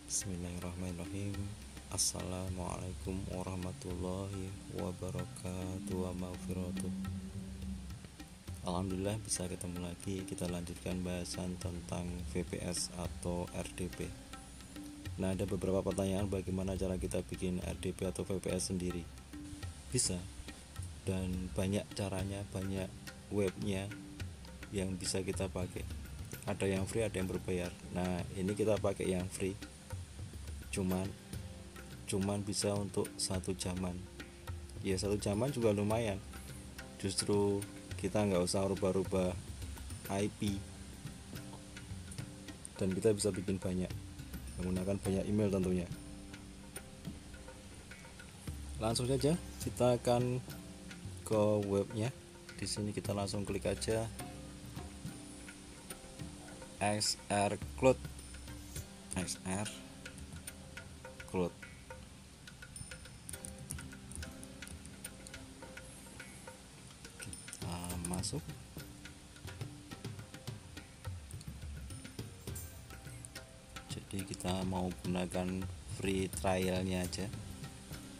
Bismillahirrahmanirrahim. Assalamualaikum warahmatullahi wabarakatuh wa maghfiratuh. Alhamdulillah bisa ketemu lagi. Kita lanjutkan bahasan tentang VPS atau RDP. Nah, ada beberapa pertanyaan bagaimana cara kita bikin RDP atau VPS sendiri. Bisa. Dan banyak caranya, banyak webnya yang bisa kita pakai. Ada yang free, ada yang berbayar. Nah, ini kita pakai yang free. Cuman bisa untuk 1 jaman. Ya 1 jaman juga lumayan. Justru kita nggak usah rubah-rubah IP, dan kita bisa bikin banyak menggunakan banyak email tentunya. Langsung saja kita akan ke webnya. Di sini kita langsung klik aja XR Cloud. Kita masuk. Jadi kita mau gunakan free trialnya aja.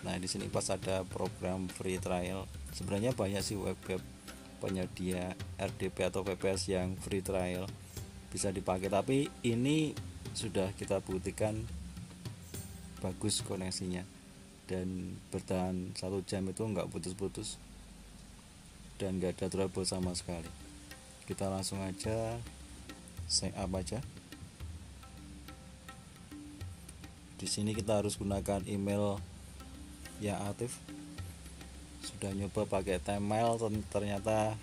Nah, di sini pas ada program free trial. Sebenarnya banyak sih web-web penyedia RDP atau VPS yang free trial bisa dipakai, tapi ini sudah kita buktikan bagus koneksinya dan bertahan 1 jam itu nggak putus-putus dan nggak ada trouble sama sekali. Kita langsung aja sign up aja. Di sini kita harus gunakan email yang aktif. Sudah nyoba pakai Gmail, ternyata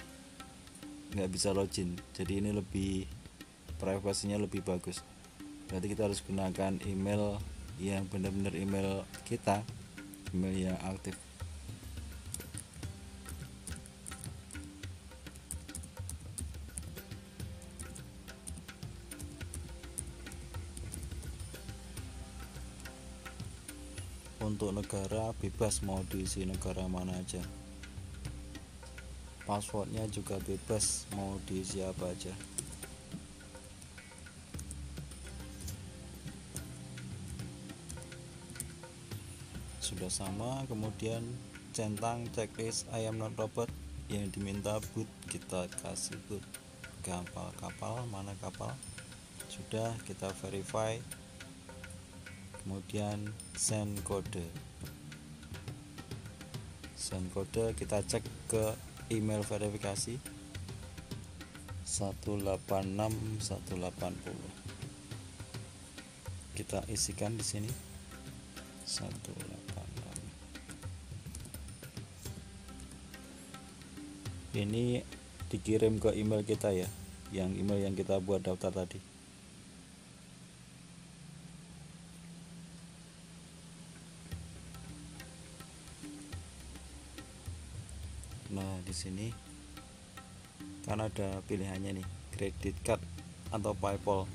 nggak bisa login. Jadi ini lebih privasinya lebih bagus. Berarti kita harus gunakan email yang benar-benar email kita, email yang aktif. Untuk negara bebas mau diisi negara mana aja. Passwordnya juga bebas mau diisi apa aja. Sudah sama, kemudian centang checklist I am not robot yang diminta boot, kita kasih boot. Kapal mana kapal, sudah kita verify, kemudian send kode, kita cek ke email verifikasi 186180. Kita isikan di sini 186. Ini dikirim ke email kita ya, yang email yang kita buat daftar tadi. Nah, di sini kan ada pilihannya nih, credit card atau PayPal.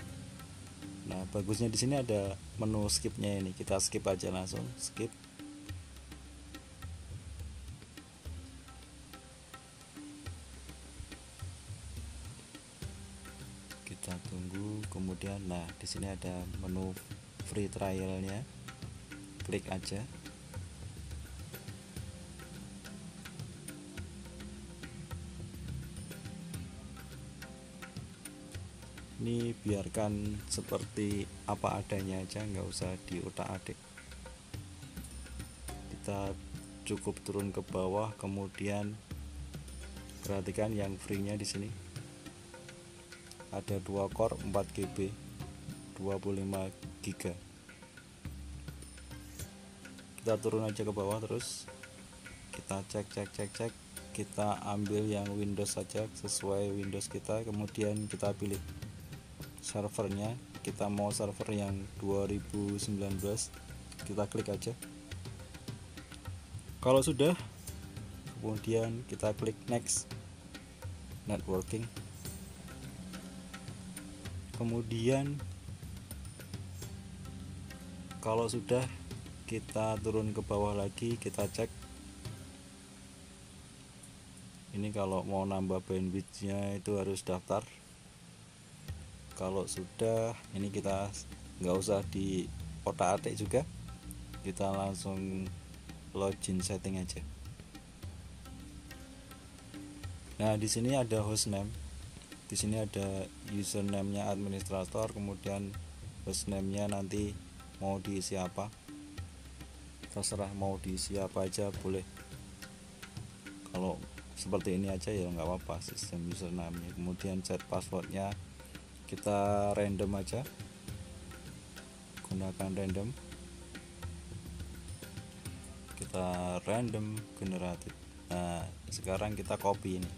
Nah, bagusnya di sini ada menu skipnya ini. Kita skip aja, langsung skip. Kita tunggu, kemudian nah di sini ada menu free trialnya. Klik aja. Ini biarkan seperti apa adanya aja, nggak usah diutak-atik. Kita cukup turun ke bawah, kemudian perhatikan yang free-nya di sini. Ada 2 core 4 GB 25 GB. Kita turun aja ke bawah terus. Kita cek. Kita ambil yang Windows saja sesuai Windows kita, kemudian kita pilih servernya. Kita mau server yang 2019, kita klik aja. Kalau sudah, kemudian kita klik next, networking. Kemudian kalau sudah, kita turun ke bawah lagi, kita cek. Ini kalau mau nambah bandwidthnya itu harus daftar. Kalau sudah, ini kita nggak usah di kotak atik juga. Kita langsung login setting aja. Nah, di sini ada hostname. Di sini ada username-nya administrator, kemudian hostname-nya nanti mau diisi apa. Terserah mau diisi apa aja boleh. Kalau seperti ini aja ya nggak apa-apa, sistem username-nya. Kemudian set passwordnya kita random aja, gunakan random. Kita random generated. Nah, sekarang kita copy ini.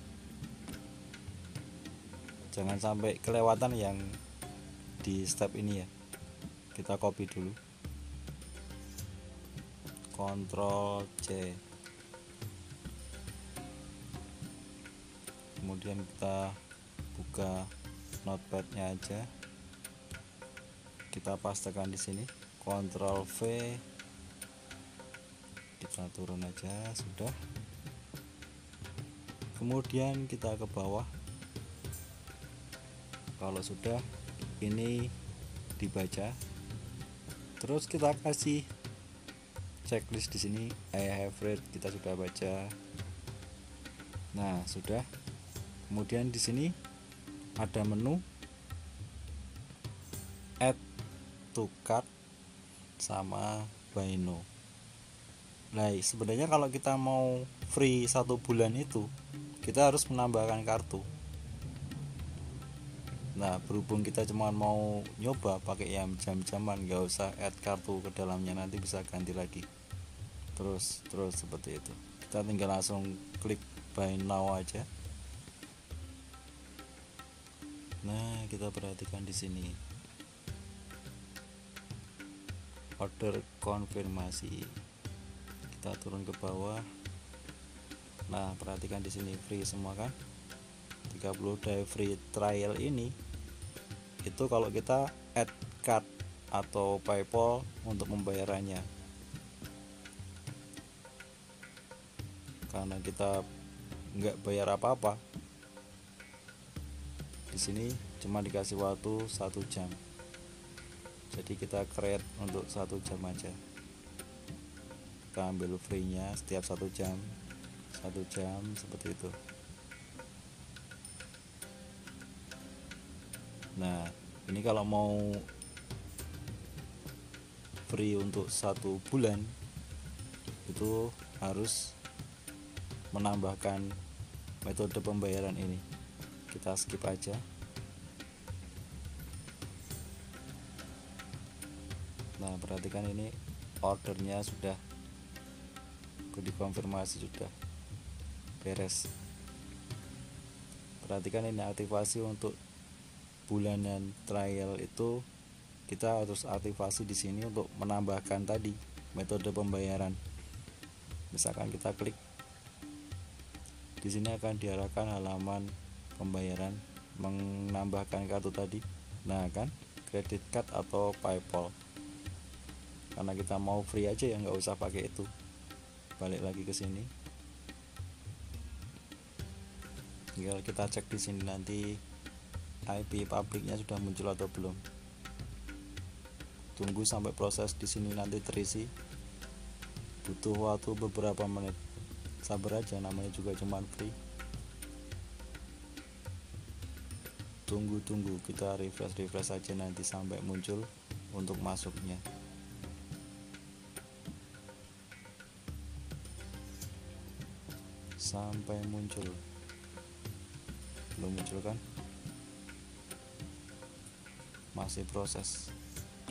Jangan sampai kelewatan yang di step ini ya. Kita copy dulu. Ctrl C. Kemudian kita buka notepad-nya aja. Kita pastekan di sini. Ctrl V. Kita turun aja, sudah. Kemudian kita ke bawah. Kalau sudah, ini dibaca. Terus kita kasih checklist di sini. I have read, kita sudah baca. Nah, sudah. Kemudian di sini ada menu add to cart sama buy now. Nah, sebenarnya kalau kita mau free 1 bulan itu, kita harus menambahkan kartu. Nah, berhubung kita cuma mau nyoba pakai yang jam-jaman, nggak usah add kartu ke dalamnya, nanti bisa ganti lagi. Terus seperti itu. Kita tinggal langsung klik buy now aja. Nah, kita perhatikan di sini. Order konfirmasi. Kita turun ke bawah. Nah, perhatikan di sini free semua kan? 30 day free trial ini itu kalau kita add card atau PayPal untuk pembayarannya. Karena kita nggak bayar apa-apa, di sini cuma dikasih waktu 1 jam. Jadi kita create untuk 1 jam aja. Kita ambil free-nya setiap 1 jam seperti itu. Nah, ini kalau mau free untuk 1 bulan itu harus menambahkan metode pembayaran ini. Kita skip aja. Nah, perhatikan ini ordernya sudah dikonfirmasi, sudah beres. Perhatikan ini aktivasi untuk bulanan trial itu kita harus aktifasi di sini untuk menambahkan tadi metode pembayaran. Misalkan kita klik di sini akan diarahkan halaman pembayaran menambahkan kartu tadi. Nah kan, credit card atau PayPal. Karena kita mau free aja ya, nggak usah pakai itu. Balik lagi ke sini. Tinggal kita cek di sini nanti IP publiknya sudah muncul atau belum. Tunggu sampai proses di sini nanti terisi. Butuh waktu beberapa menit. Sabar aja, namanya juga cuman free. Tunggu, kita refresh aja nanti sampai muncul untuk masuknya. Sampai muncul. Belum muncul kan? Masih proses,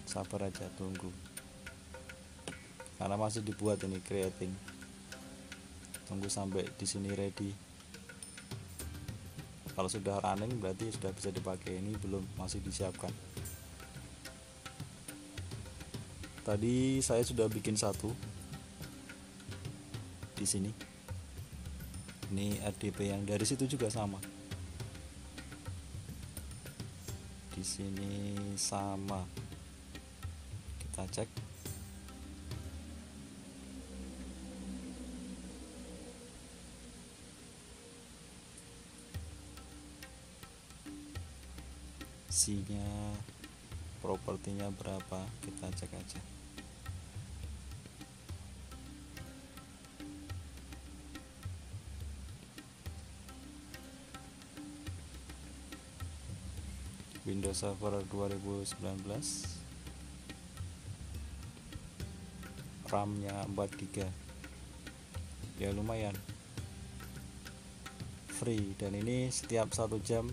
sabar aja, tunggu karena masih dibuat ini creating. Tunggu sampai di sini ready. Kalau sudah running berarti sudah bisa dipakai. Ini belum, masih disiapkan. Tadi saya sudah bikin 1 di sini. Ini RDP yang dari situ juga sama. Di sini sama. Kita cek. Isinya propertinya berapa, kita cek aja. Windows Server 2019, RAM-nya 4 GB, ya lumayan free, dan ini setiap 1 jam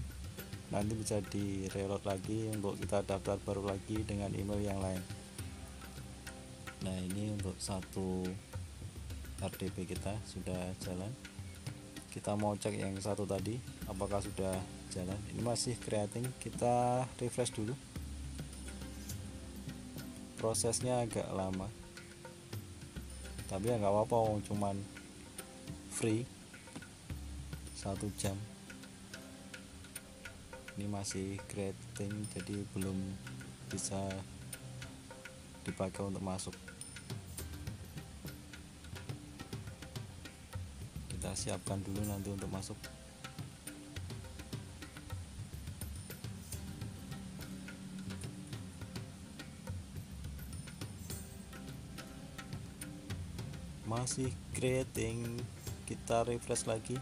nanti bisa di reload lagi untuk kita daftar baru lagi dengan email yang lain. Nah, ini untuk satu RDP kita sudah jalan. Kita mau cek yang satu tadi apakah sudah jalan. Ini masih creating, kita refresh dulu. Prosesnya agak lama, tapi ya nggak apa-apa, cuman free 1 jam. Ini masih creating, jadi belum bisa dipakai untuk masuk. Kita siapkan dulu nanti untuk masuk. Masih creating, kita refresh lagi.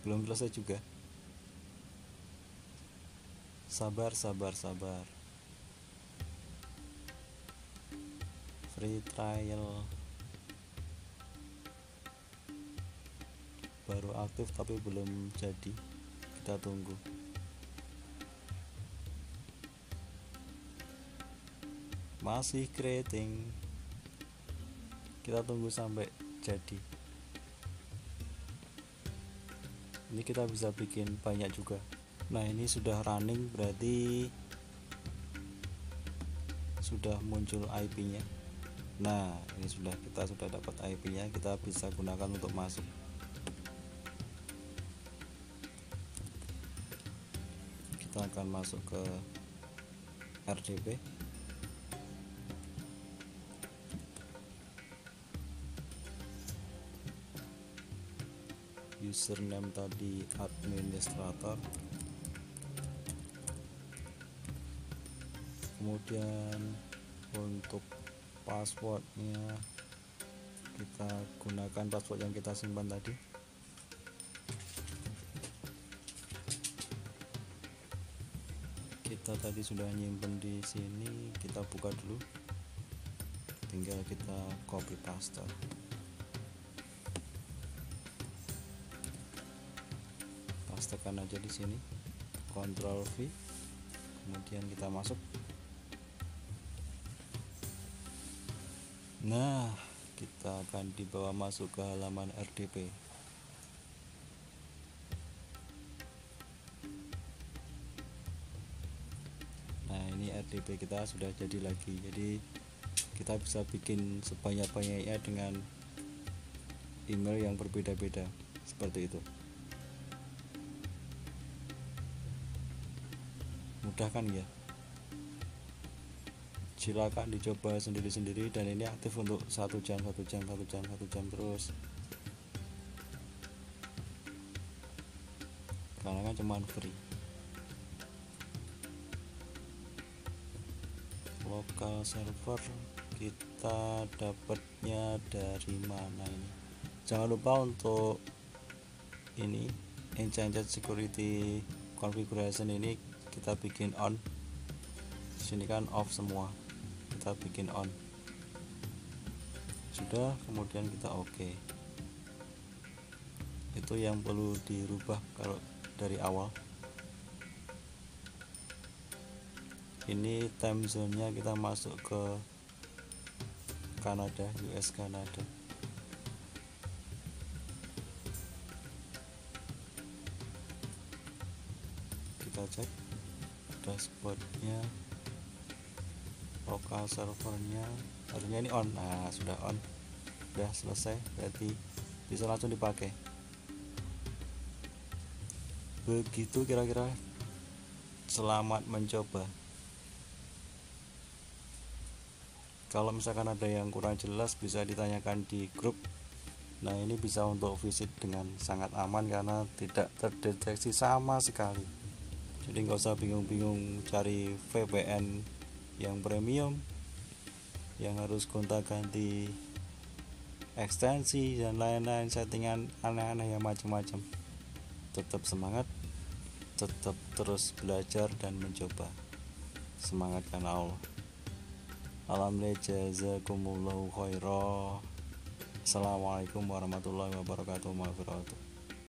Belum selesai juga. Sabar. Free trial baru aktif tapi belum jadi, kita tunggu. Masih creating, kita tunggu sampai jadi. Ini kita bisa bikin banyak juga. Nah, ini sudah running, berarti sudah muncul IP-nya. Nah, ini kita sudah dapat IP-nya, kita bisa gunakan untuk masuk. Kita akan masuk ke RDP. Username tadi administrator, kemudian untuk passwordnya kita gunakan password yang kita simpan tadi. Kita tadi sudah nyimpen di sini, kita buka dulu, tinggal kita copy paste. Pastekan aja di sini, Ctrl V, kemudian kita masuk. Nah, kita akan dibawa masuk ke halaman RDP. Nah, ini RDP kita sudah jadi lagi, jadi kita bisa bikin sebanyak-banyaknya dengan email yang berbeda-beda, seperti itu. Mudah kan ya? Silakan dicoba sendiri-sendiri, dan ini aktif untuk 1 jam terus, karena kan cuman free. Local server kita dapatnya dari mana ini? Jangan lupa untuk ini enchanted security configuration ini kita bikin on. Sini kan off semua, kita bikin on. Sudah, kemudian kita oke. Itu yang perlu dirubah kalau dari awal. Ini time zone-nya kita masuk ke Kanada, US Kanada. Kita cek dashboardnya, lokal servernya, harusnya ini on. Nah, sudah on, sudah selesai, berarti bisa langsung dipakai. Begitu kira-kira. Selamat mencoba. Kalau misalkan ada yang kurang jelas bisa ditanyakan di grup. Nah, ini bisa untuk visit dengan sangat aman karena tidak terdeteksi sama sekali. Jadi nggak usah bingung-bingung cari VPN yang premium, yang harus gonta-ganti ekstensi dan lain-lain, settingan aneh-aneh yang macam-macam. Tetap semangat, tetap terus belajar dan mencoba. Semangat karena Allah. Alhamdulillah, jazakumullahu khairan. Assalamualaikum warahmatullahi wabarakatuh.